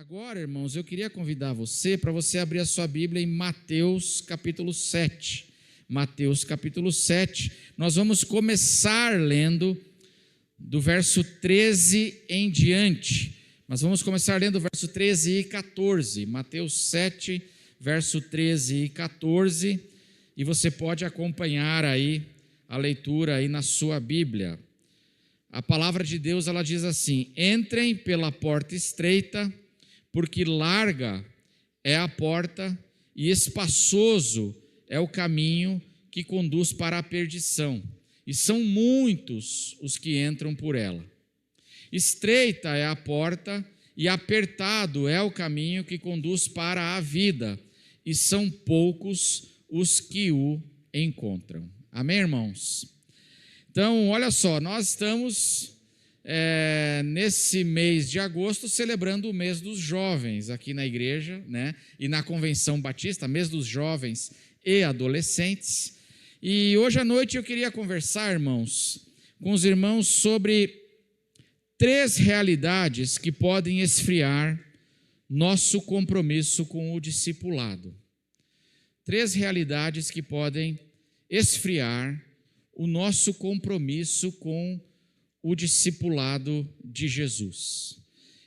Agora, irmãos, eu queria convidar você para você abrir a sua Bíblia em Mateus capítulo 7. Mateus capítulo 7. Nós vamos começar lendo do verso 13 em diante. Mas vamos começar lendo o verso 13 e 14. Mateus 7, verso 13 e 14. E você pode acompanhar aí a leitura aí na sua Bíblia. A palavra de Deus, ela diz assim: entrem pela porta estreita, porque larga é a porta e espaçoso é o caminho que conduz para a perdição, e são muitos os que entram por ela. Estreita é a porta e apertado é o caminho que conduz para a vida, e são poucos os que o encontram. Amém, irmãos? Então, olha só, nós estamos nesse mês de agosto celebrando o mês dos jovens aqui na igreja, né? E na Convenção Batista, mês dos jovens e adolescentes. E hoje à noite eu queria conversar, irmãos, com os irmãos sobre 3 realidades que podem esfriar nosso compromisso com o discipulado. 3 realidades que podem esfriar o nosso compromisso com o discipulado de Jesus.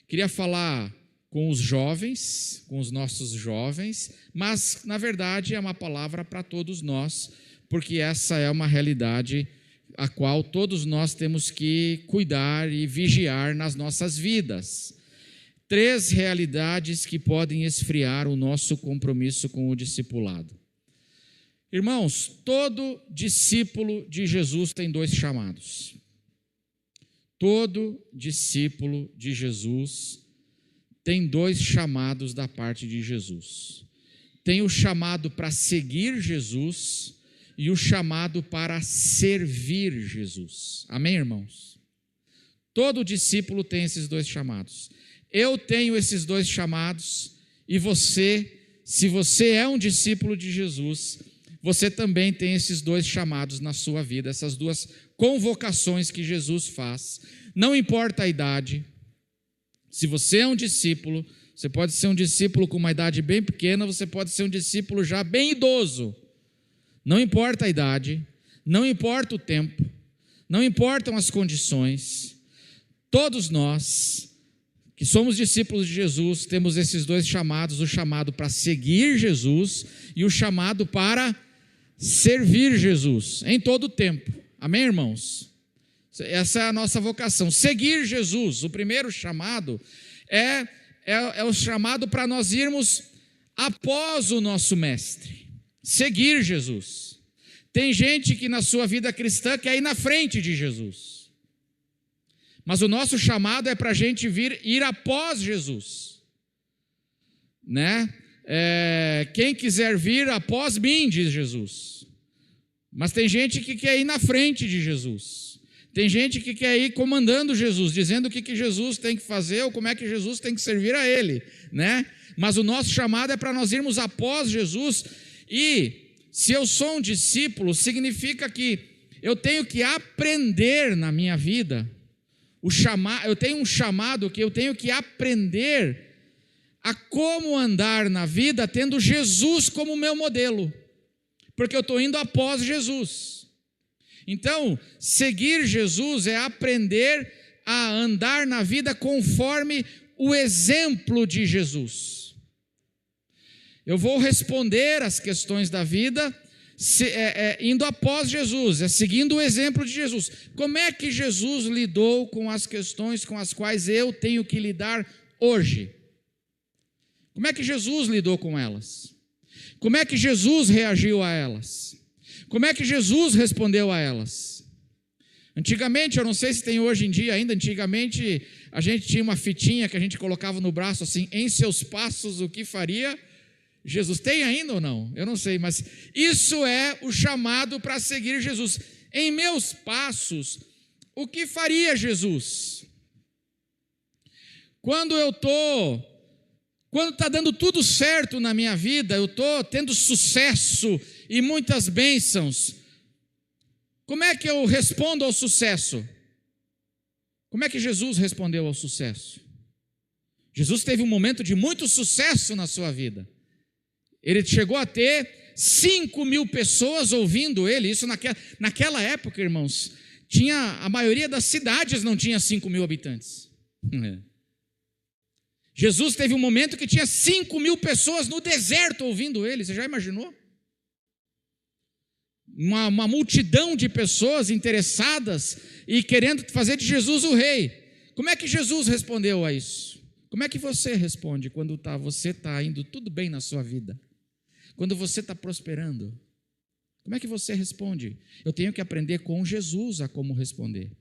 Queria falar com os jovens, com os nossos jovens, mas, na verdade, é uma palavra para todos nós, porque essa é uma realidade a qual todos nós temos que cuidar e vigiar nas nossas vidas. 3 realidades que podem esfriar o nosso compromisso com o discipulado. Irmãos, todo discípulo de Jesus tem 2 chamados. Todo discípulo de Jesus tem 2 chamados da parte de Jesus. Tem o chamado para seguir Jesus e o chamado para servir Jesus. Amém, irmãos? Todo discípulo tem esses 2 chamados. Eu tenho esses 2 chamados e você, se você é um discípulo de Jesus, você também tem esses 2 chamados na sua vida, essas 2 convocações que Jesus faz. Não importa a idade, se você é um discípulo, você pode ser um discípulo com uma idade bem pequena, você pode ser um discípulo já bem idoso. Não importa a idade, não importa o tempo, não importam as condições. Todos nós que somos discípulos de Jesus temos esses 2 chamados, o chamado para seguir Jesus e o chamado para servir Jesus em todo o tempo. Amém, irmãos? Essa é a nossa vocação, seguir Jesus. O primeiro chamado é o chamado para nós irmos após o nosso mestre, seguir Jesus. Tem gente que na sua vida cristã quer ir na frente de Jesus, mas o nosso chamado é para a gente ir após Jesus, né? Quem quiser vir após mim, diz Jesus. Mas tem gente que quer ir na frente de Jesus. Tem gente que quer ir comandando Jesus, dizendo o que Jesus tem que fazer ou como é que Jesus tem que servir a ele, né? Mas o nosso chamado é para nós irmos após Jesus. E se eu sou um discípulo, significa que eu tenho que aprender na minha vida. Eu tenho um chamado que eu tenho que aprender a como andar na vida tendo Jesus como meu modelo, porque eu estou indo após Jesus. Então, seguir Jesus é aprender a andar na vida conforme o exemplo de Jesus. Eu vou responder as questões da vida indo após Jesus, seguindo o exemplo de Jesus. Como é que Jesus lidou com as questões com as quais eu tenho que lidar hoje? Como é que Jesus lidou com elas? Como é que Jesus reagiu a elas? Como é que Jesus respondeu a elas? Antigamente, eu não sei se tem hoje em dia ainda, antigamente a gente tinha uma fitinha que a gente colocava no braço assim, em seus passos o que faria Jesus. Tem ainda ou não? Eu não sei, mas isso é o chamado para seguir Jesus. Em meus passos, o que faria Jesus? Quando está dando tudo certo na minha vida, eu estou tendo sucesso e muitas bênçãos, como é que eu respondo ao sucesso? Como é que Jesus respondeu ao sucesso? Jesus teve um momento de muito sucesso na sua vida. Ele chegou a ter 5.000 pessoas ouvindo ele. Isso naquela época, irmãos, a maioria das cidades não tinha 5.000 habitantes. Jesus teve um momento que tinha 5.000 pessoas no deserto ouvindo ele. Você já imaginou? Uma multidão de pessoas interessadas e querendo fazer de Jesus o rei. Como é que Jesus respondeu a isso? Como é que você responde quando você está indo tudo bem na sua vida? Quando você está prosperando? Como é que você responde? Eu tenho que aprender com Jesus a como responder.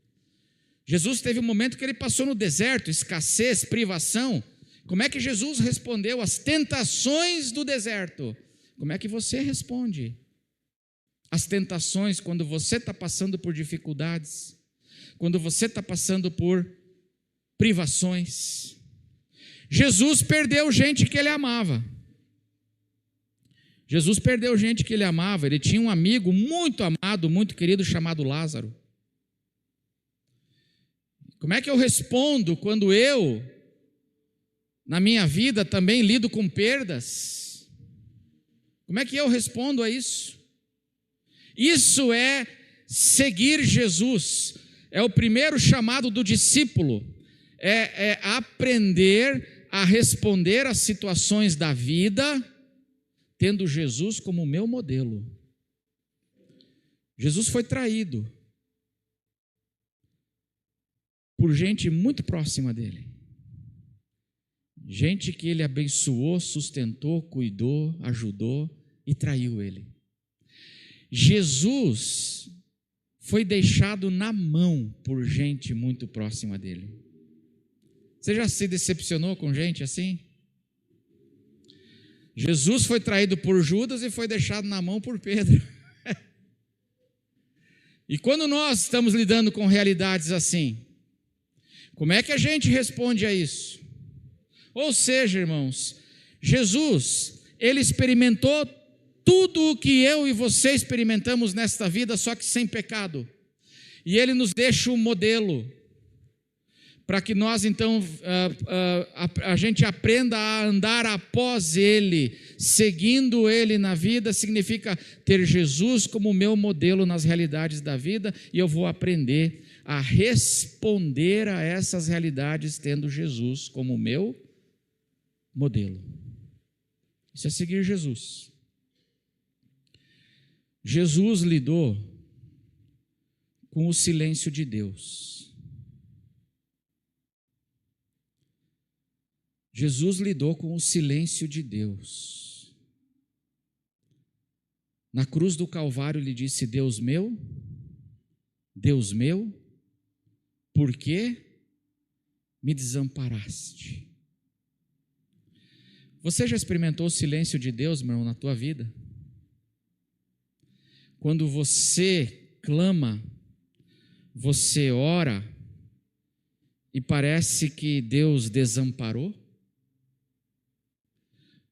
Jesus teve um momento que ele passou no deserto, escassez, privação. Como é que Jesus respondeu às tentações do deserto? Como é que você responde às tentações quando você está passando por dificuldades, quando você está passando por privações? Jesus perdeu gente que ele amava. Jesus perdeu gente que ele amava. Ele tinha um amigo muito amado, muito querido, chamado Lázaro. Como é que eu respondo quando eu, na minha vida, também lido com perdas? Como é que eu respondo a isso? Isso é seguir Jesus. É o primeiro chamado do discípulo. É aprender a responder às situações da vida, tendo Jesus como meu modelo. Jesus foi traído por gente muito próxima dele. Gente que ele abençoou, sustentou, cuidou, ajudou e traiu ele. Jesus foi deixado na mão por gente muito próxima dele. Você já se decepcionou com gente assim? Jesus foi traído por Judas e foi deixado na mão por Pedro. E quando nós estamos lidando com realidades assim, como é que a gente responde a isso? Ou seja, irmãos, Jesus, ele experimentou tudo o que eu e você experimentamos nesta vida, só que sem pecado. E ele nos deixa um modelo, para que nós então, a gente aprenda a andar após ele, seguindo ele na vida, significa ter Jesus como meu modelo nas realidades da vida, e eu vou aprender a responder a essas realidades tendo Jesus como meu modelo. Isso é seguir Jesus. Jesus lidou com o silêncio de Deus. Jesus lidou com o silêncio de Deus. Na cruz do Calvário ele disse: Deus meu, por que me desamparaste? Você já experimentou o silêncio de Deus, meu irmão, na tua vida? Quando você clama, você ora e parece que Deus desamparou?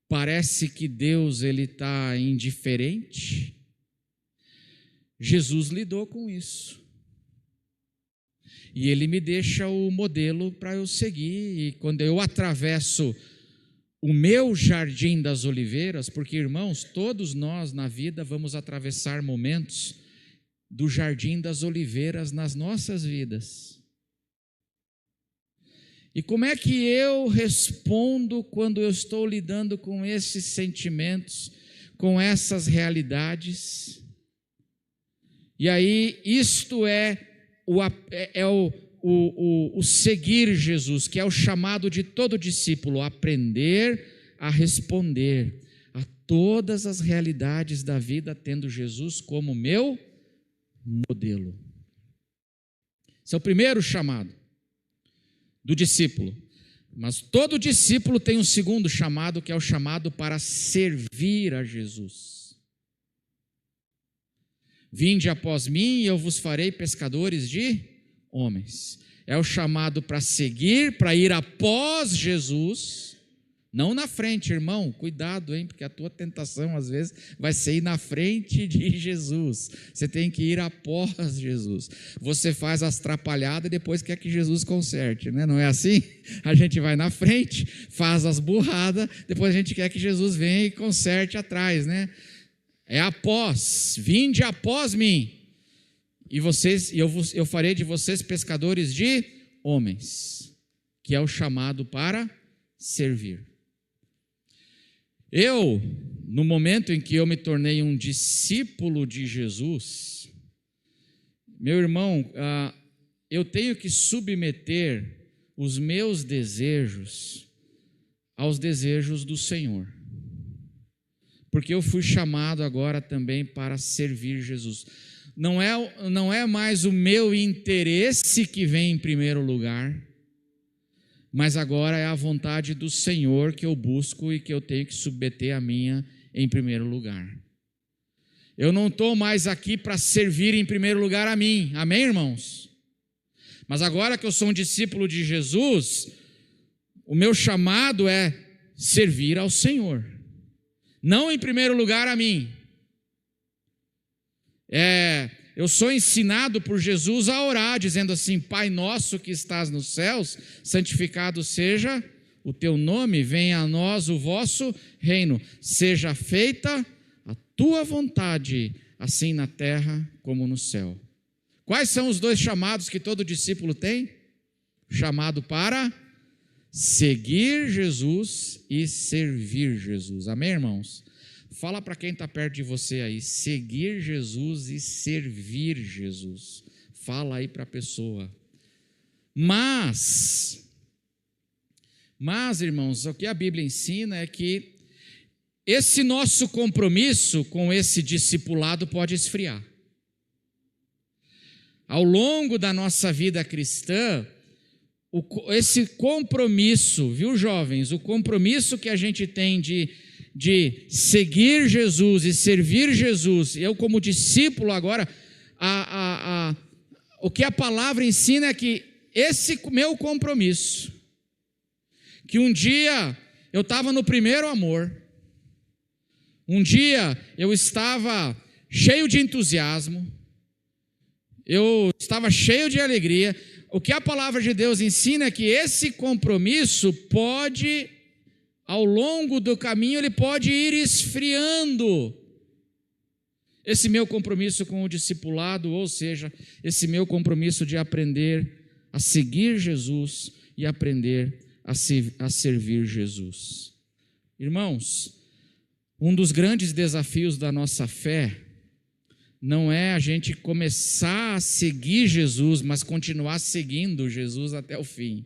Parece que Deus está indiferente? Jesus lidou com isso. E ele me deixa o modelo para eu seguir. E quando eu atravesso o meu jardim das oliveiras, porque, irmãos, todos nós na vida vamos atravessar momentos do jardim das oliveiras nas nossas vidas. E como é que eu respondo quando eu estou lidando com esses sentimentos, com essas realidades? E aí, isto é o seguir Jesus, que é o chamado de todo discípulo, aprender a responder a todas as realidades da vida, tendo Jesus como meu modelo. Esse é o primeiro chamado do discípulo. Mas todo discípulo tem um segundo chamado, que é o chamado para servir a Jesus. Vinde após mim e eu vos farei pescadores de homens. É o chamado para seguir, para ir após Jesus, Não na frente, irmão, cuidado, hein, porque a tua tentação às vezes vai ser ir na frente de Jesus. Você tem que ir após Jesus. Você faz as atrapalhadas e depois quer que Jesus conserte, né? Não é assim? A gente vai na frente, faz as burradas, depois a gente quer que Jesus venha e conserte atrás, né? É após, vinde após mim. E eu farei de vocês pescadores de homens, que é o chamado para servir. No momento em que eu me tornei um discípulo de Jesus, meu irmão, eu tenho que submeter os meus desejos aos desejos do Senhor, porque eu fui chamado agora também para servir Jesus. Não é mais o meu interesse que vem em primeiro lugar, mas agora é a vontade do Senhor que eu busco e que eu tenho que submeter a minha em primeiro lugar. Eu não estou mais aqui para servir em primeiro lugar a mim, amém, irmãos? Mas agora que eu sou um discípulo de Jesus, o meu chamado é servir ao Senhor, não em primeiro lugar a mim. Eu sou ensinado por Jesus a orar, dizendo assim: Pai nosso que estás nos céus, santificado seja o teu nome, venha a nós o vosso reino, seja feita a tua vontade, assim na terra como no céu. Quais são os dois chamados que todo discípulo tem? Chamado para seguir Jesus e servir Jesus, amém, irmãos? Fala para quem está perto de você aí, seguir Jesus e servir Jesus. Fala aí para a pessoa. Mas, irmãos, o que a Bíblia ensina é que esse nosso compromisso com esse discipulado pode esfriar. Ao longo da nossa vida cristã, esse compromisso, viu, jovens, o compromisso que a gente tem de seguir Jesus e servir Jesus, eu como discípulo agora, o que a palavra ensina é que esse meu compromisso, que um dia eu estava no primeiro amor, um dia eu estava cheio de entusiasmo, eu estava cheio de alegria, o que a palavra de Deus ensina é que esse compromisso pode, ao longo do caminho, ele pode ir esfriando. Esse meu compromisso com o discipulado, ou seja, esse meu compromisso de aprender a seguir Jesus e aprender a servir Jesus. Irmãos, um dos grandes desafios da nossa fé não é a gente começar a seguir Jesus, mas continuar seguindo Jesus até o fim.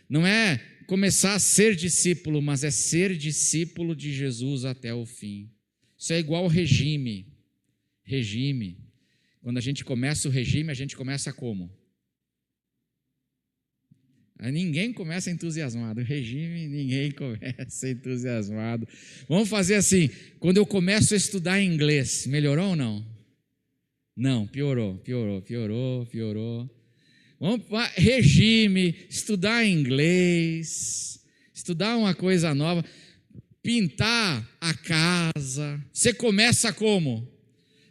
Não é começar a ser discípulo, mas é ser discípulo de Jesus até o fim. Isso é igual regime. Regime. Quando a gente começa o regime, a gente começa como? Ninguém começa entusiasmado. Regime, ninguém começa entusiasmado. Vamos fazer assim, quando eu começo a estudar inglês, melhorou ou não? Não, piorou. Vamos para regime, estudar inglês, estudar uma coisa nova, pintar a casa. Você começa como?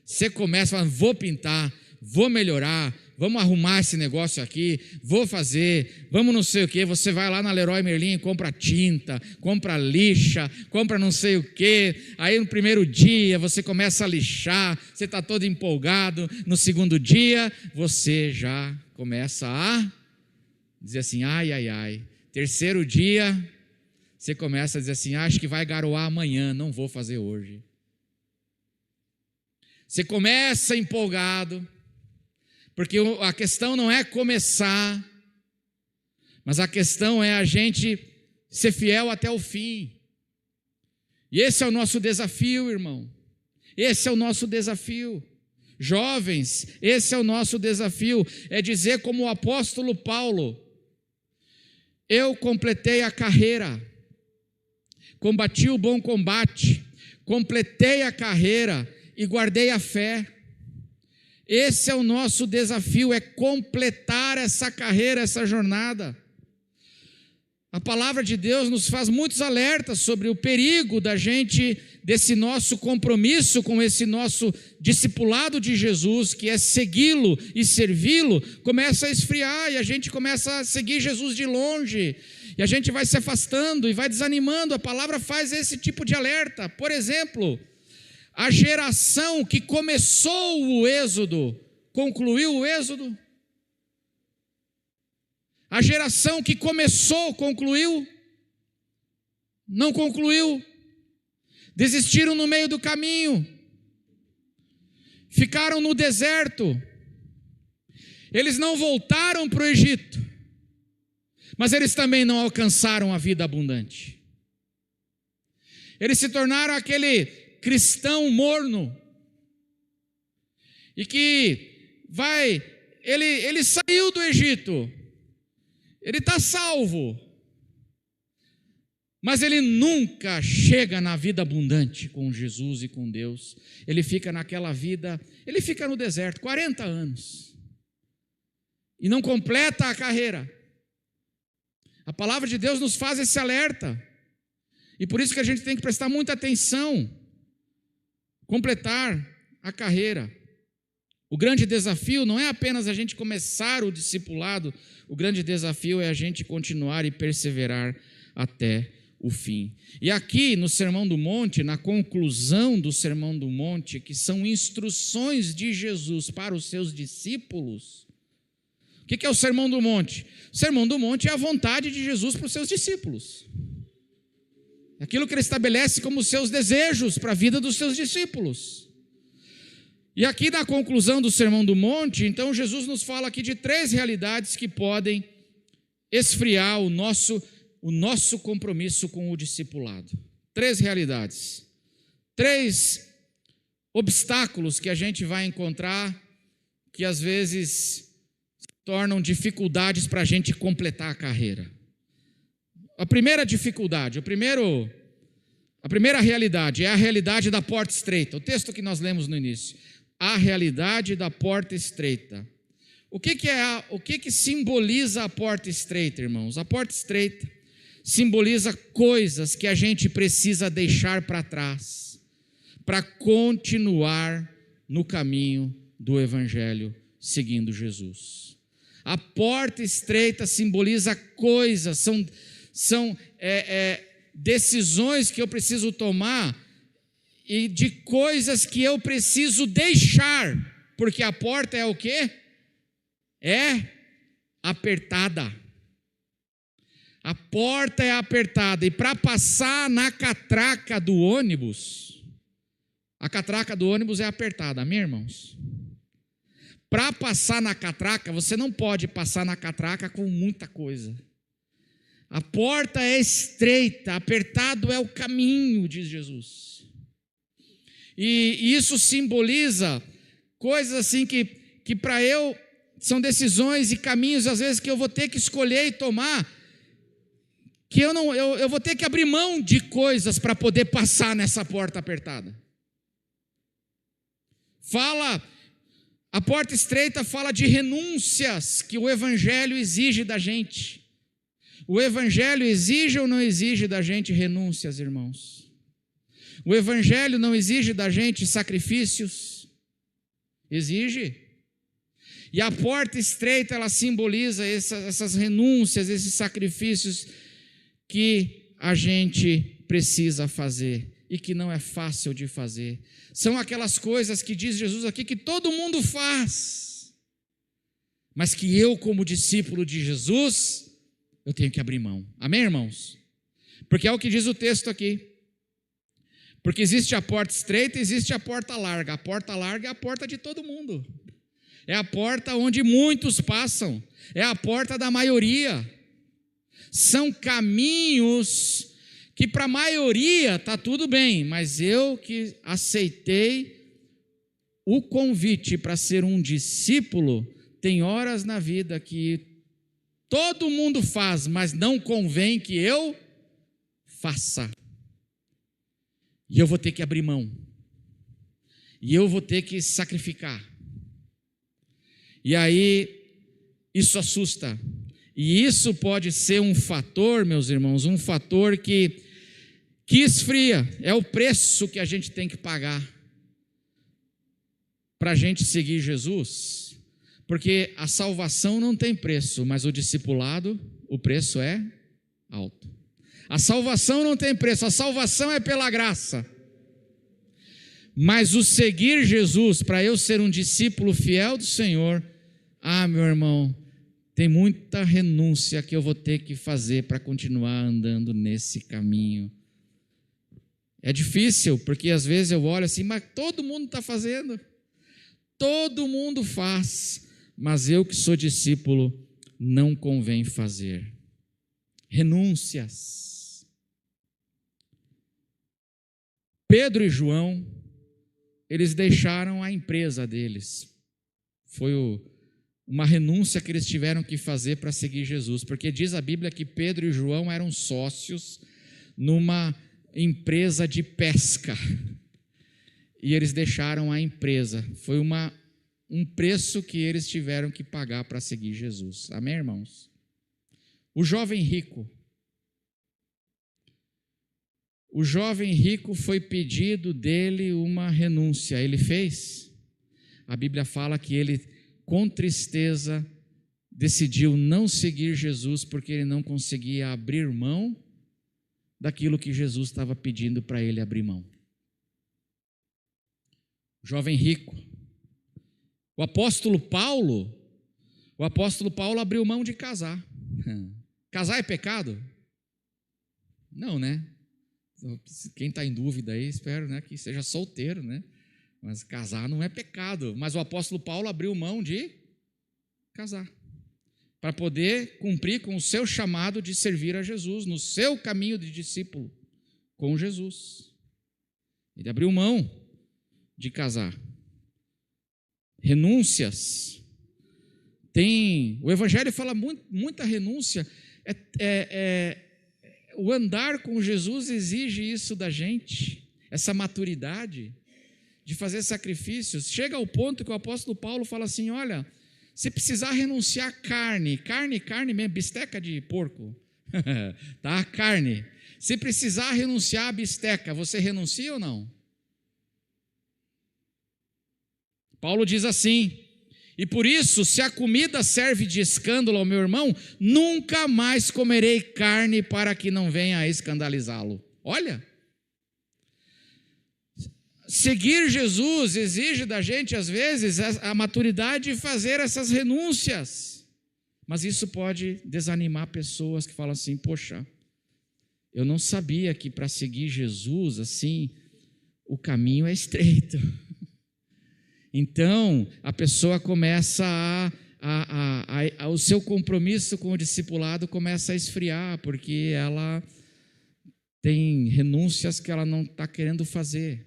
Você começa falando, vou pintar, vou melhorar, vamos arrumar esse negócio aqui, vou fazer, vamos não sei o que. Você vai lá na Leroy Merlin, compra tinta, compra lixa, compra não sei o que. Aí no primeiro dia você começa a lixar, você está todo empolgado. No segundo dia você já começa a dizer assim, ai. Terceiro dia você começa a dizer assim, acho que vai garoar amanhã, não vou fazer hoje. Você começa empolgado, porque a questão não é começar, mas a questão é a gente ser fiel até o fim. E esse é o nosso desafio, irmão. Esse é o nosso desafio. Jovens, esse é o nosso desafio, é dizer como o apóstolo Paulo, eu completei a carreira, combati o bom combate, completei a carreira e guardei a fé. Esse é o nosso desafio, é completar essa carreira, essa jornada. A palavra de Deus nos faz muitos alertas sobre o perigo desse nosso compromisso com esse nosso discipulado de Jesus, que é segui-lo e servi-lo, começa a esfriar e a gente começa a seguir Jesus de longe, e a gente vai se afastando e vai desanimando. A palavra faz esse tipo de alerta. Por exemplo, a geração que começou o Êxodo, concluiu o Êxodo? A geração que começou, concluiu? Não concluiu. Desistiram no meio do caminho. Ficaram no deserto. Eles não voltaram para o Egito, mas eles também não alcançaram a vida abundante. Eles se tornaram aquele cristão morno, e que ele saiu do Egito, ele está salvo, mas ele nunca chega na vida abundante com Jesus e com Deus. Ele fica naquela vida, ele fica no deserto 40 anos e não completa a carreira. A palavra de Deus nos faz esse alerta, e por isso que a gente tem que prestar muita atenção, completar a carreira. O grande desafio não é apenas a gente começar o discipulado, o grande desafio é a gente continuar e perseverar até o fim. E aqui no Sermão do Monte, na conclusão do Sermão do Monte, que são instruções de Jesus para os seus discípulos. O que é o Sermão do Monte? O Sermão do Monte é a vontade de Jesus para os seus discípulos. Aquilo que ele estabelece como seus desejos para a vida dos seus discípulos. E aqui na conclusão do Sermão do Monte, então Jesus nos fala aqui de 3 realidades que podem esfriar o nosso compromisso com o discipulado. 3 realidades. 3 obstáculos que a gente vai encontrar, que às vezes tornam dificuldades para a gente completar a carreira. A primeira dificuldade, a primeira realidade é a realidade da porta estreita. O texto que nós lemos no início. A realidade da porta estreita. O que simboliza a porta estreita, irmãos? A porta estreita simboliza coisas que a gente precisa deixar para trás, para continuar no caminho do Evangelho, seguindo Jesus. A porta estreita simboliza coisas, são decisões que eu preciso tomar, e de coisas que eu preciso deixar, porque a porta é o quê? É apertada. A porta é apertada, e para passar na catraca do ônibus, a catraca do ônibus é apertada, amém, irmãos? Para passar na catraca, você não pode passar na catraca com muita coisa. A porta é estreita, apertado é o caminho, diz Jesus. E isso simboliza coisas assim que para são decisões e caminhos, às vezes, que eu vou ter que escolher e tomar, que eu vou ter que abrir mão de coisas para poder passar nessa porta apertada. A porta estreita fala de renúncias que o Evangelho exige da gente. O Evangelho exige ou não exige da gente renúncias, irmãos? O Evangelho não exige da gente sacrifícios? Exige. E a porta estreita, ela simboliza essas renúncias, esses sacrifícios que a gente precisa fazer e que não é fácil de fazer. São aquelas coisas que diz Jesus aqui que todo mundo faz, mas que eu, como discípulo de Jesus, eu tenho que abrir mão. Amém, irmãos? Porque é o que diz o texto aqui. Porque existe a porta estreita e existe a porta larga. A porta larga é a porta de todo mundo. É a porta onde muitos passam. É a porta da maioria. São caminhos que para a maioria está tudo bem, mas eu que aceitei o convite para ser um discípulo, tem horas na vida que todo mundo faz, mas não convém que eu faça. E eu vou ter que abrir mão. E eu vou ter que sacrificar. E aí, isso assusta. E isso pode ser um fator, meus irmãos, um fator que esfria. É o preço que a gente tem que pagar para a gente seguir Jesus. Porque a salvação não tem preço, mas o discipulado, o preço é alto. A salvação não tem preço, a salvação é pela graça. Mas o seguir Jesus, para eu ser um discípulo fiel do Senhor, meu irmão, tem muita renúncia que eu vou ter que fazer para continuar andando nesse caminho. É difícil, porque às vezes eu olho assim, mas todo mundo está fazendo. Todo mundo faz, mas eu que sou discípulo, não convém fazer. Renúncias. Pedro e João, eles deixaram a empresa deles. Foi uma renúncia que eles tiveram que fazer para seguir Jesus, porque diz a Bíblia que Pedro e João eram sócios numa empresa de pesca, e eles deixaram a empresa. Foi um preço que eles tiveram que pagar para seguir Jesus. Amém, irmãos? O jovem rico foi pedido dele uma renúncia. Ele fez? A Bíblia fala que ele, com tristeza, decidiu não seguir Jesus porque ele não conseguia abrir mão daquilo que Jesus estava pedindo para ele abrir mão. Jovem rico. O apóstolo Paulo abriu mão de casar. Casar é pecado? Não, né? Quem está em dúvida aí, espero, né, que seja solteiro, né? Mas casar não é pecado. Mas o apóstolo Paulo abriu mão de casar, para poder cumprir com o seu chamado de servir a Jesus, no seu caminho de discípulo com Jesus. Ele abriu mão de casar. Renúncias. O Evangelho fala muita renúncia. O andar com Jesus exige isso da gente, essa maturidade de fazer sacrifícios. Chega ao ponto que o apóstolo Paulo fala assim: olha, se precisar renunciar carne mesmo, bisteca de porco, tá? Carne. Se precisar renunciar a bisteca, você renuncia ou não? Paulo diz assim: e por isso, se a comida serve de escândalo ao meu irmão, nunca mais comerei carne para que não venha a escandalizá-lo. Olha, seguir Jesus exige da gente, às vezes, a maturidade de fazer essas renúncias. Mas isso pode desanimar pessoas que falam assim: poxa, eu não sabia que para seguir Jesus, assim, o caminho é estreito. Então, a pessoa começa o seu compromisso com o discipulado começa a esfriar, porque ela tem renúncias que ela não está querendo fazer.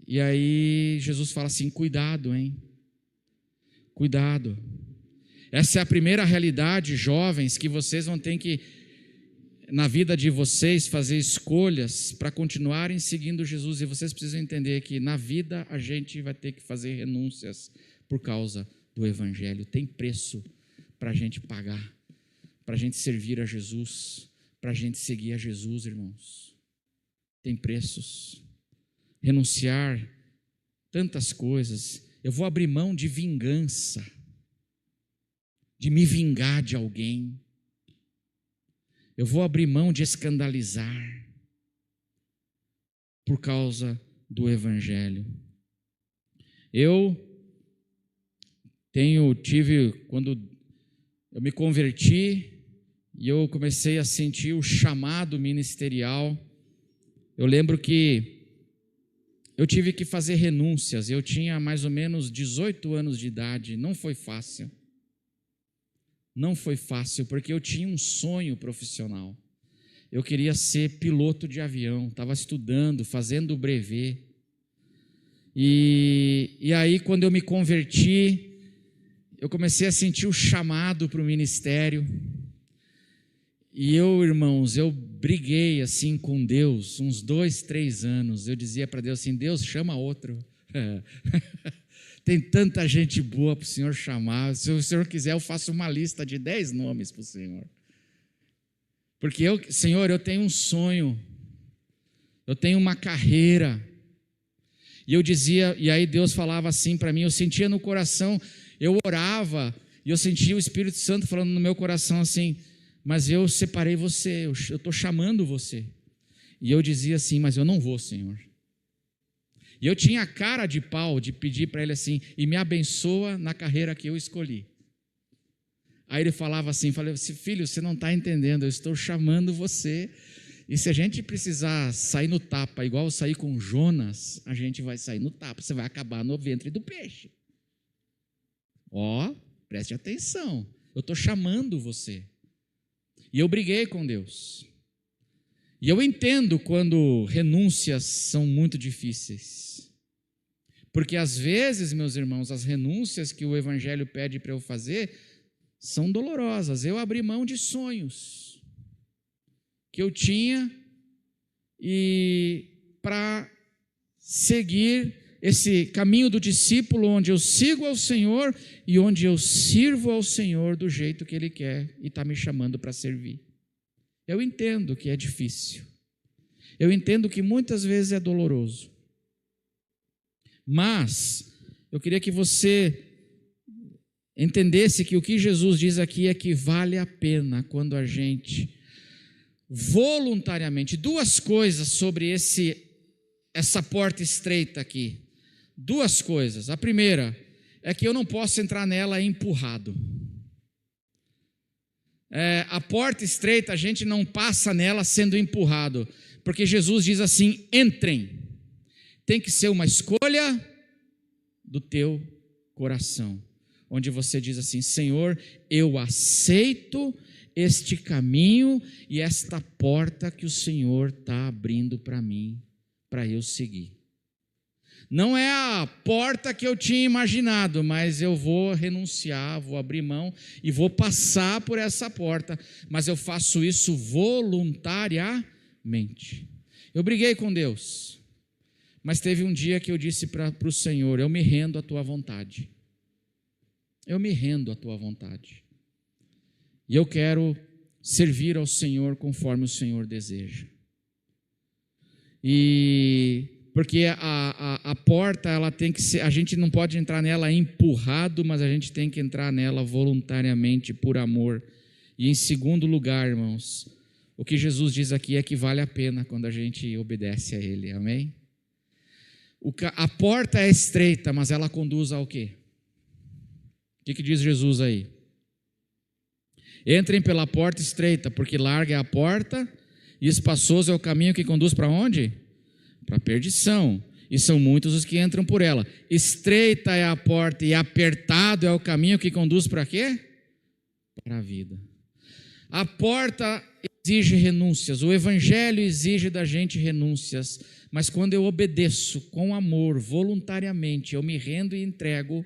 E aí Jesus fala assim: cuidado, hein? Cuidado. Essa é a primeira realidade, jovens, que vocês vão ter que, na vida de vocês, fazer escolhas para continuarem seguindo Jesus. E vocês precisam entender que na vida a gente vai ter que fazer renúncias por causa do Evangelho. Tem preço para a gente pagar, para a gente servir a Jesus, para a gente seguir a Jesus, irmãos. Tem preços. Renunciar tantas coisas. Eu vou abrir mão de vingança, de me vingar de alguém. Eu vou abrir mão de escandalizar por causa do Evangelho. Quando eu me converti e eu comecei a sentir o chamado ministerial, eu lembro que eu tive que fazer renúncias. Eu tinha mais ou menos 18 anos de idade. Não foi fácil. Não foi fácil, porque eu tinha um sonho profissional. Eu queria ser piloto de avião, estava estudando, fazendo o brevet. E aí, quando eu me converti, eu comecei a sentir o chamado para o ministério. E irmãos, eu briguei assim com Deus, uns 2, 3 anos. Eu dizia para Deus assim: Deus, chama outro. Tem tanta gente boa para o Senhor chamar. Se o Senhor quiser, eu faço uma lista de 10 nomes para o Senhor. Porque Senhor, eu tenho um sonho, eu tenho uma carreira. E eu dizia, e aí Deus falava assim para mim, eu sentia no coração, eu orava, e eu sentia o Espírito Santo falando no meu coração assim, mas eu separei você, eu estou chamando você. E eu dizia assim, mas eu não vou, Senhor. E eu tinha a cara de pau de pedir para ele assim, e me abençoa na carreira que eu escolhi. Aí ele falava assim, filho, você não está entendendo, eu estou chamando você. E se a gente precisar sair no tapa, igual eu saí com Jonas, a gente vai sair no tapa, você vai acabar no ventre do peixe. Preste atenção, eu estou chamando você. E eu briguei com Deus. E eu entendo quando renúncias são muito difíceis. Porque às vezes, meus irmãos, as renúncias que o Evangelho pede para eu fazer são dolorosas. Eu abri mão de sonhos que eu tinha e para seguir esse caminho do discípulo onde eu sigo ao Senhor e onde eu sirvo ao Senhor do jeito que Ele quer e está me chamando para servir. Eu entendo que é difícil. Eu entendo que muitas vezes é doloroso. Mas eu queria que você entendesse que o que Jesus diz aqui é que vale a pena quando a gente voluntariamente, duas coisas sobre essa porta estreita aqui. Duas coisas. A primeira é que eu não posso entrar nela empurrado. A porta estreita, a gente não passa nela sendo empurrado, porque Jesus diz assim, entrem. Tem que ser uma escolha do teu coração, onde você diz assim, Senhor, eu aceito este caminho e esta porta que o Senhor está abrindo para mim, para eu seguir. Não é a porta que eu tinha imaginado, mas eu vou renunciar, vou abrir mão e vou passar por essa porta, mas eu faço isso voluntariamente. Eu briguei com Deus, mas teve um dia que eu disse para o Senhor, eu me rendo à tua vontade. Eu me rendo à tua vontade. E eu quero servir ao Senhor conforme o Senhor deseja. Porque a porta, ela tem que ser, a gente não pode entrar nela empurrado, mas a gente tem que entrar nela voluntariamente, por amor. E em segundo lugar, irmãos, o que Jesus diz aqui é que vale a pena quando a gente obedece a Ele, amém? A porta é estreita, mas ela conduz ao quê? O que diz Jesus aí? Entrem pela porta estreita, porque larga é a porta e espaçoso é o caminho que conduz para onde? Para a perdição. E são muitos os que entram por ela. Estreita é a porta e apertado é o caminho que conduz para quê? Para a vida. A porta exige renúncias, o Evangelho exige da gente renúncias, mas quando eu obedeço com amor, voluntariamente, eu me rendo e entrego,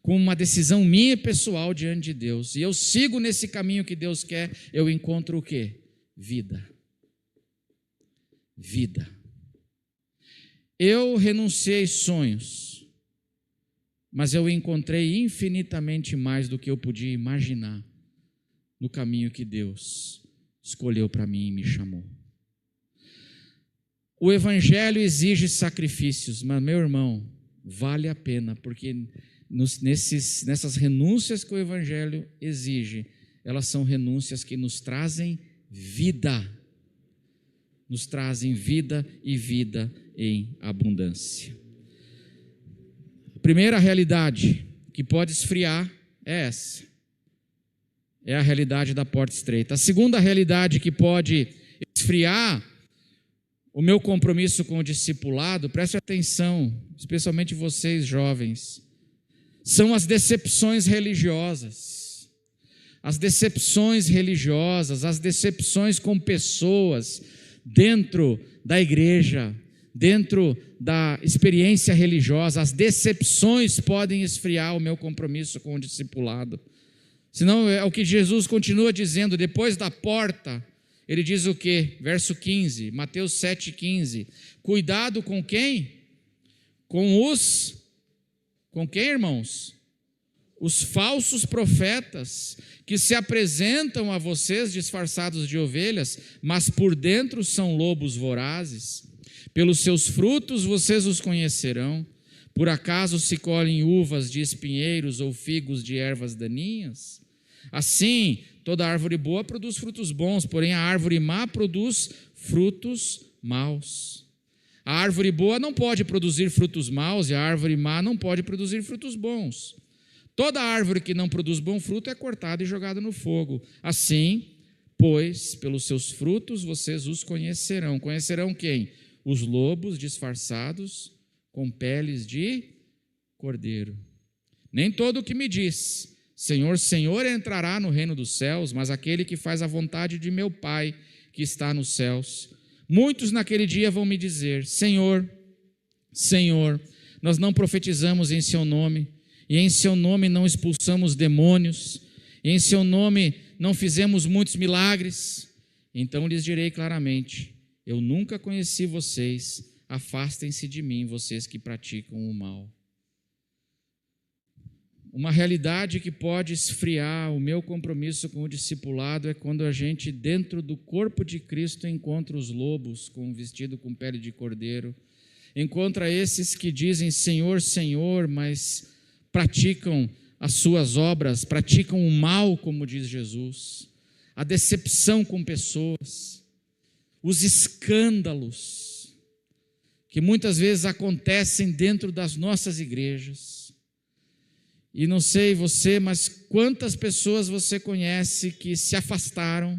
com uma decisão minha pessoal diante de Deus, e eu sigo nesse caminho que Deus quer, eu encontro o quê? Vida. Vida. Eu renunciei sonhos, mas eu encontrei infinitamente mais do que eu podia imaginar no caminho que Deus escolheu para mim e me chamou. O Evangelho exige sacrifícios, mas, meu irmão, vale a pena, porque nessas renúncias que o Evangelho exige, elas são renúncias que nos trazem vida. Nos trazem vida e vida em abundância. A primeira realidade que pode esfriar é essa. É a realidade da porta estreita. A segunda realidade que pode esfriar o meu compromisso com o discipulado, preste atenção, especialmente vocês jovens, são as decepções religiosas. As decepções religiosas, as decepções com pessoas dentro da igreja, dentro da experiência religiosa, as decepções podem esfriar o meu compromisso com o discipulado. Senão é o que Jesus continua dizendo, depois da porta, ele diz o quê? Verso 15, Mateus 7,15. Cuidado com quem? Com Com quem, irmãos? Os falsos profetas que se apresentam a vocês disfarçados de ovelhas, mas por dentro são lobos vorazes. Pelos seus frutos vocês os conhecerão. Por acaso se colhem uvas de espinheiros ou figos de ervas daninhas? Assim, toda árvore boa produz frutos bons, porém a árvore má produz frutos maus. A árvore boa não pode produzir frutos maus e a árvore má não pode produzir frutos bons. Toda árvore que não produz bom fruto é cortada e jogada no fogo. Assim, pois, pelos seus frutos vocês os conhecerão. Conhecerão quem? Os lobos disfarçados com peles de cordeiro. Nem todo o que me diz, Senhor, Senhor, entrará no reino dos céus, mas aquele que faz a vontade de meu Pai que está nos céus. Muitos naquele dia vão me dizer, Senhor, Senhor, nós não profetizamos em seu nome, e em seu nome não expulsamos demônios, e em seu nome não fizemos muitos milagres. Então lhes direi claramente, eu nunca conheci vocês, afastem-se de mim, vocês que praticam o mal. Uma realidade que pode esfriar o meu compromisso com o discipulado é quando a gente, dentro do corpo de Cristo, encontra os lobos com vestido com pele de cordeiro, encontra esses que dizem Senhor, Senhor, mas praticam as suas obras, praticam o mal, como diz Jesus, a decepção com pessoas, os escândalos que muitas vezes acontecem dentro das nossas igrejas. E não sei você, mas quantas pessoas você conhece que se afastaram,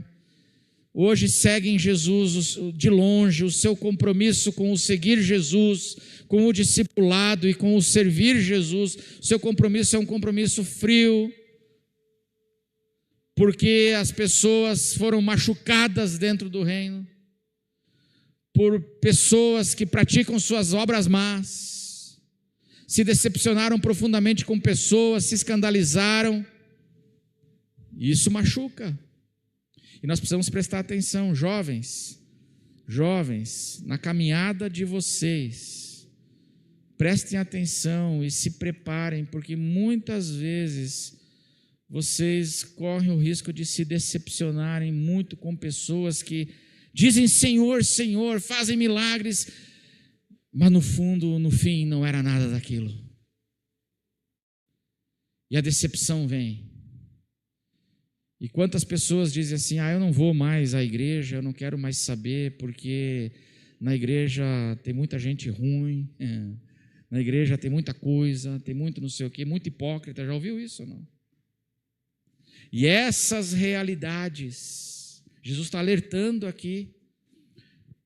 hoje seguem Jesus de longe, o seu compromisso com o seguir Jesus, com o discipulado e com o servir Jesus, o seu compromisso é um compromisso frio, porque as pessoas foram machucadas dentro do reino, por pessoas que praticam suas obras más, se decepcionaram profundamente com pessoas, se escandalizaram, e isso machuca. E nós precisamos prestar atenção, jovens, na caminhada de vocês, prestem atenção e se preparem, porque muitas vezes vocês correm o risco de se decepcionarem muito com pessoas que dizem Senhor, Senhor, fazem milagres, mas no fundo, no fim, não era nada daquilo. E a decepção vem. E quantas pessoas dizem assim, eu não vou mais à igreja, eu não quero mais saber, porque na igreja tem muita gente ruim, na igreja tem muita coisa, tem muito não sei o quê, muito hipócrita, já ouviu isso ou não? E essas realidades, Jesus está alertando aqui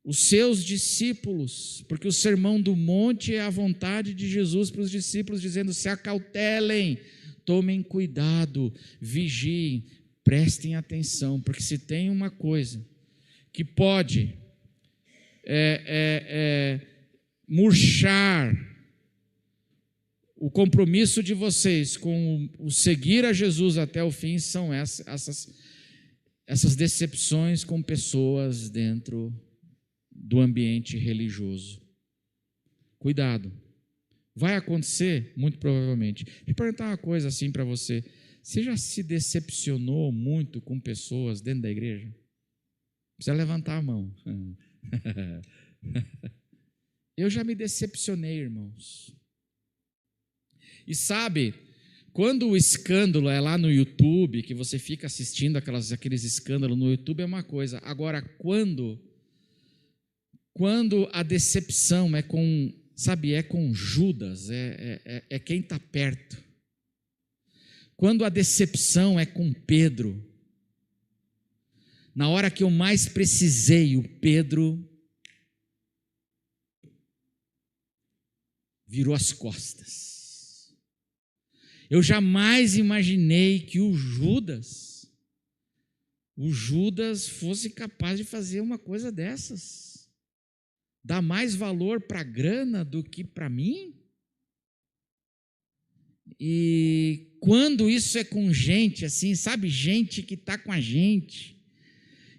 os seus discípulos, porque o sermão do monte é a vontade de Jesus para os discípulos, dizendo, se acautelem, tomem cuidado, vigiem, prestem atenção, porque se tem uma coisa que pode murchar o compromisso de vocês com o seguir a Jesus até o fim, são essas decepções com pessoas dentro do ambiente religioso. Cuidado. Vai acontecer, muito provavelmente. Deixa eu perguntar uma coisa assim para você. Você já se decepcionou muito com pessoas dentro da igreja? Precisa levantar a mão. Eu já me decepcionei, irmãos. E sabe, quando o escândalo é lá no YouTube, que você fica assistindo aqueles escândalos no YouTube, é uma coisa. Agora, quando a decepção é com, é com Judas, é quem está perto. Quando a decepção é com Pedro, na hora que eu mais precisei, o Pedro virou as costas. Eu jamais imaginei que o Judas fosse capaz de fazer uma coisa dessas. Dar mais valor para a grana do que para mim? E quando isso é com gente assim, sabe, gente que está com a gente,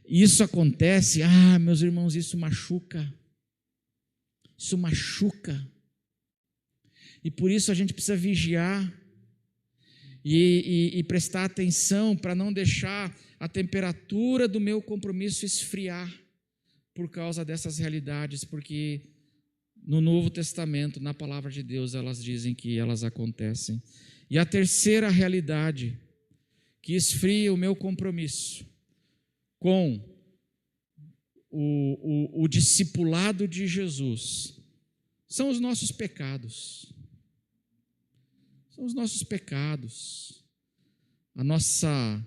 isso acontece, meus irmãos, isso machuca. Isso machuca. E por isso a gente precisa vigiar e prestar atenção para não deixar a temperatura do meu compromisso esfriar por causa dessas realidades, porque no Novo Testamento, na palavra de Deus, elas dizem que elas acontecem. E a terceira realidade que esfria o meu compromisso com o discipulado de Jesus são os nossos pecados. São os nossos pecados, a nossa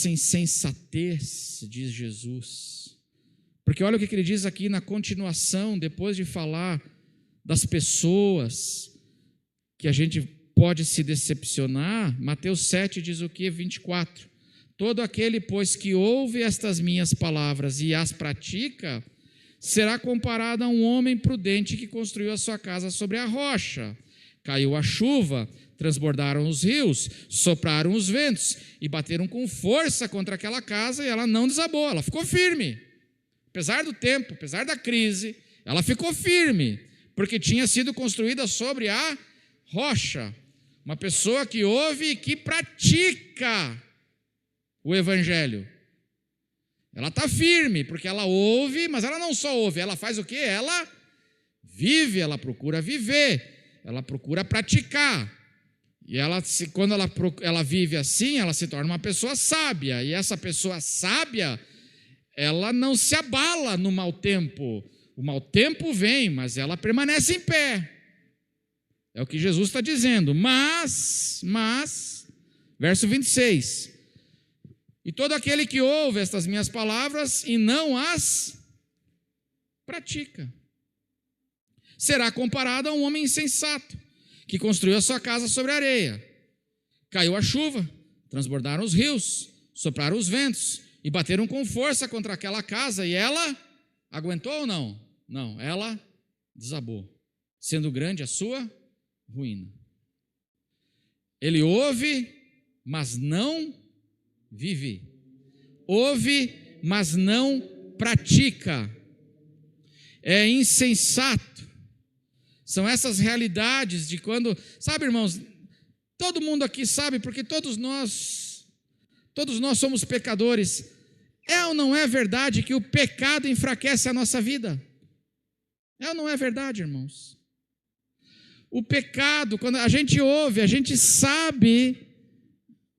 insensatez, diz Jesus. Porque olha o que ele diz aqui na continuação, depois de falar das pessoas que a gente pode se decepcionar. Mateus 7 diz o que? 24. Todo aquele, pois, que ouve estas minhas palavras e as pratica, será comparado a um homem prudente que construiu a sua casa sobre a rocha. Caiu a chuva, transbordaram os rios, sopraram os ventos e bateram com força contra aquela casa, e ela não desabou, ela ficou firme. Apesar do tempo, apesar da crise, ela ficou firme, porque tinha sido construída sobre a rocha. Uma pessoa que ouve e que pratica o evangelho. Ela está firme, porque ela ouve, mas ela não só ouve, ela faz o quê? Ela vive, ela procura viver. Ela procura praticar. E quando ela vive assim, ela se torna uma pessoa sábia. E essa pessoa sábia, ela não se abala no mau tempo. O mau tempo vem, mas ela permanece em pé. É o que Jesus está dizendo. Mas, verso 26. E todo aquele que ouve estas minhas palavras e não as pratica, será comparado a um homem insensato, que construiu a sua casa sobre a areia. Caiu a chuva, transbordaram os rios, sopraram os ventos e bateram com força contra aquela casa, e ela aguentou ou não? Não, ela desabou, sendo grande a sua ruína. Ele ouve, mas não vive. Ouve, mas não pratica. É insensato. São essas realidades de quando, sabe, irmãos, todo mundo aqui sabe, porque todos nós somos pecadores. É ou não é verdade que o pecado enfraquece a nossa vida? É ou não é verdade, irmãos? O pecado, quando a gente ouve, a gente sabe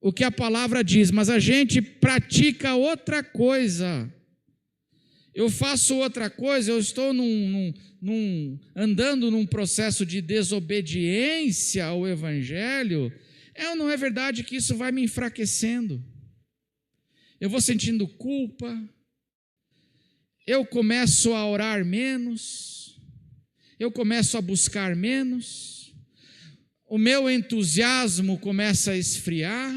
o que a palavra diz, mas a gente pratica outra coisa. Eu faço outra coisa, eu estou andando num processo de desobediência ao Evangelho. É ou não é verdade que isso vai me enfraquecendo? Eu vou sentindo culpa, eu começo a orar menos, eu começo a buscar menos, o meu entusiasmo começa a esfriar,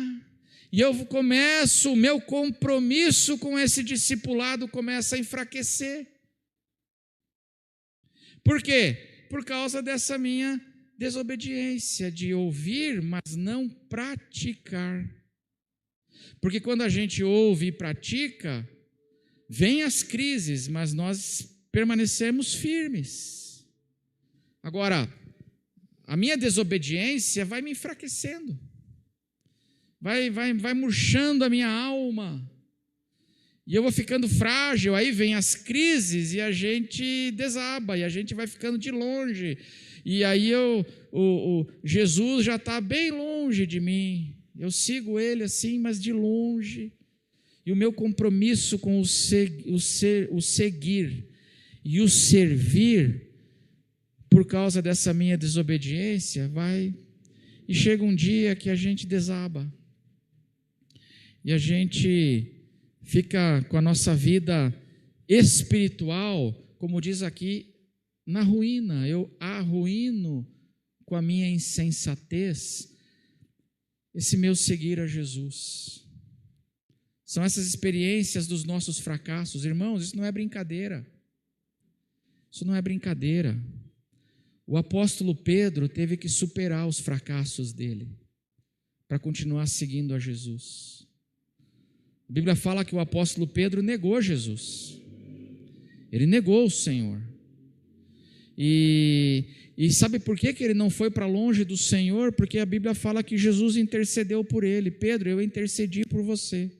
e o meu compromisso com esse discipulado começa a enfraquecer. Por quê? Por causa dessa minha desobediência, de ouvir, mas não praticar. Porque quando a gente ouve e pratica, vêm as crises, mas nós permanecemos firmes. Agora, a minha desobediência vai me enfraquecendo. Vai murchando a minha alma, e eu vou ficando frágil. Aí vem as crises e a gente desaba, e a gente vai ficando de longe, e aí Jesus já está bem longe de mim, eu sigo ele assim, mas de longe, e o meu compromisso com o seguir e o servir, por causa dessa minha desobediência, e chega um dia que a gente desaba, e a gente fica com a nossa vida espiritual, como diz aqui, na ruína. Eu arruíno com a minha insensatez esse meu seguir a Jesus. São essas experiências dos nossos fracassos. Irmãos, isso não é brincadeira. Isso não é brincadeira. O apóstolo Pedro teve que superar os fracassos dele para continuar seguindo a Jesus. A Bíblia fala que o apóstolo Pedro negou Jesus. Ele negou o Senhor. E sabe por que ele não foi para longe do Senhor? Porque a Bíblia fala que Jesus intercedeu por ele. Pedro, eu intercedi por você.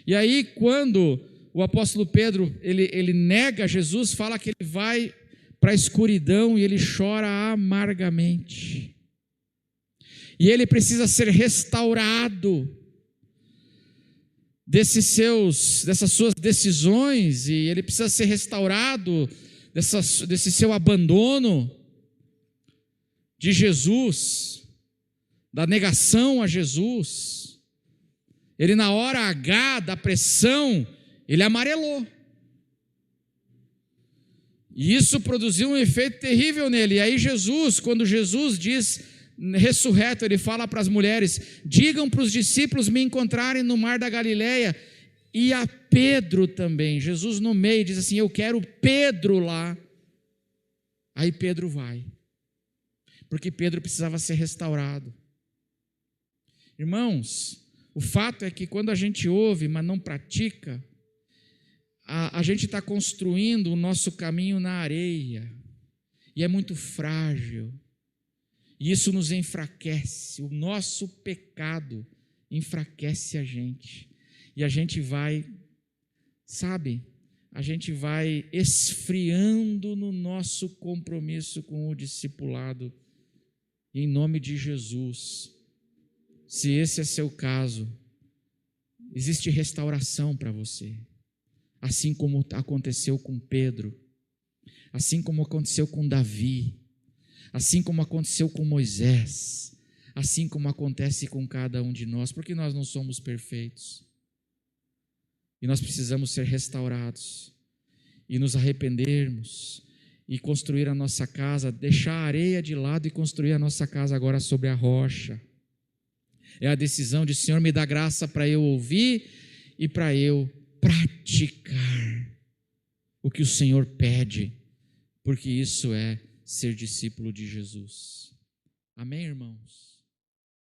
E aí, quando o apóstolo Pedro, ele nega Jesus, fala que ele vai para a escuridão e ele chora amargamente. E ele precisa ser restaurado dessas suas decisões, e ele precisa ser restaurado desse seu abandono de Jesus, da negação a Jesus. Ele, na hora H da pressão, ele amarelou. E isso produziu um efeito terrível nele. E aí Jesus, quando Jesus diz, ressurreto, ele fala para as mulheres: digam para os discípulos me encontrarem no mar da Galileia, e a Pedro também. Jesus no meio diz assim: eu quero Pedro lá. Aí Pedro vai, porque Pedro precisava ser restaurado. Irmãos, o fato é que quando a gente ouve, mas não pratica, a gente está construindo o nosso caminho na areia, e é muito frágil, e isso nos enfraquece. O nosso pecado enfraquece a gente, e a gente vai, a gente vai esfriando no nosso compromisso com o discipulado. Em nome de Jesus, se esse é seu caso, existe restauração para você, assim como aconteceu com Pedro, assim como aconteceu com Davi, assim como aconteceu com Moisés, assim como acontece com cada um de nós, porque nós não somos perfeitos, e nós precisamos ser restaurados, e nos arrependermos, e construir a nossa casa, deixar a areia de lado e construir a nossa casa agora sobre a rocha. É a decisão de: Senhor, me dá graça para eu ouvir e para eu praticar o que o Senhor pede, porque isso é ser discípulo de Jesus. Amém, irmãos?